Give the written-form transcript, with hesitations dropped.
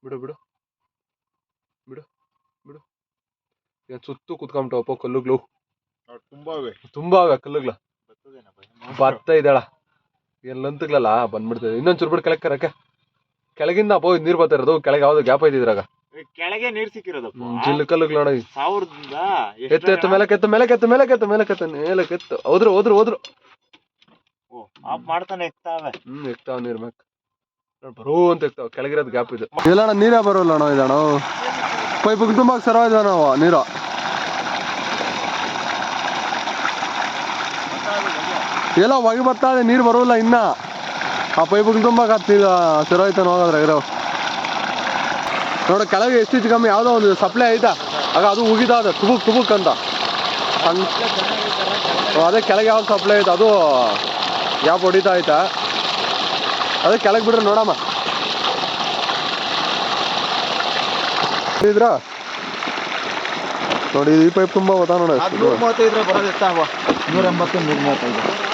ಬಿಡು ಬಿಡು ಬಿಡು ಬಿಡು. ಏನ್ ಸುತ್ತು ಕುತ್ಕೊಂಬಿಟ್ಟವಪ್ಪ ಕಲ್ಲುಗಳು. ತುಂಬಾ ಅವೆ ಕಲ್ಲುಗಳು. ಭತ್ತ ಇದಳ ಎಲ್ಲಂತಗ್ಲಲ್ಲ ಬಂದ್ಬಿಡ್ತದೆ. ಇನ್ನೊಂದ್ ಚೂರು ಬಿಡು ಕೆಳಕ್ಕೆ ಕರಕ್ಕೆ. ಕೆಳಗಿಂದ ಅಪ್ಪ ನೀರ್ ಬರ್ತಾ ಇರೋದು. ಕೆಳಗೆ ಯಾವ್ದು ಗ್ಯಾಪ್ ಐತಿ ಇದ್ರಾಗ. ಕೆಳಗೆ ನೀರ್ ಸಿಕ್ಕಿರೋದು ಜಿಲ್ಲು ಕಲ್ಲುಗಳು ನೋಡಿ. 1000ದಿಂದ ಎತ್ತು ಮೇಲಕ್ಕೆತ್ತು. ಹೋದ್ರು ಆಫ್ ಮಾಡ್ತಾನೆ ಎಕ್ತಾವೆ. ಎಕ್ತಾವ ನೀರ್ ಮ್ಯಾಕ್ ಬರೋ ಅಂತ ಎಕ್ತಾವ. ಕೆಳಗಿರೋದು ಗ್ಯಾಪ್ ಇದೆ. ಇಲ್ಲಣ್ಣ ನೀರೇ ಬರೋಲ್ಲ ಅಣ್ಣ. ಇದಣ್ಣ ಪೈಪಿಗೆ ತುಂಬಾ ಸರ ಇದೆ ನಾವು ನೀರು. ಎಲ್ಲ ಹೊಗೆ ಬರ್ತಾ ಇದೆ, ನೀರು ಬರೋಲ್ಲ ಇನ್ನ. ಆ ಪೈಪಿಗೆ ತುಂಬಾ ಸರ ಐತಾನ ಹೋಗಾದ್ರೆ ಇರೋ ನೋಡ. ಕೆಳಗೆ ಎಷ್ಟು ಕಮ್ಮಿ ಯಾವುದೋ ಒಂದು ಸಪ್ಲೈ ಐತಾ ಆಗ ಅದು ಉಗಿದ ತುಬುಕ್ ಅಂತ. ಅದೇ ಕೆಳಗೆ ಯಾವ್ದು ಸಪ್ಲೈ ಐತೆ ಅದು ಗ್ಯಾಪ್ ಹೊಡಿತಾ ಐತಾ. ಅದೇ ಕೆಳಗೆ ಬಿಡ್ರೆ ನೋಡಮ್ಮ. ಇದ್ರ ನೋಡಿ ಈ ಪೈಪ್ ತುಂಬಾ ಹೋದ ನೋಡಿ. 135 ಬರೋದು ಎಷ್ಟಾಗ 180 135.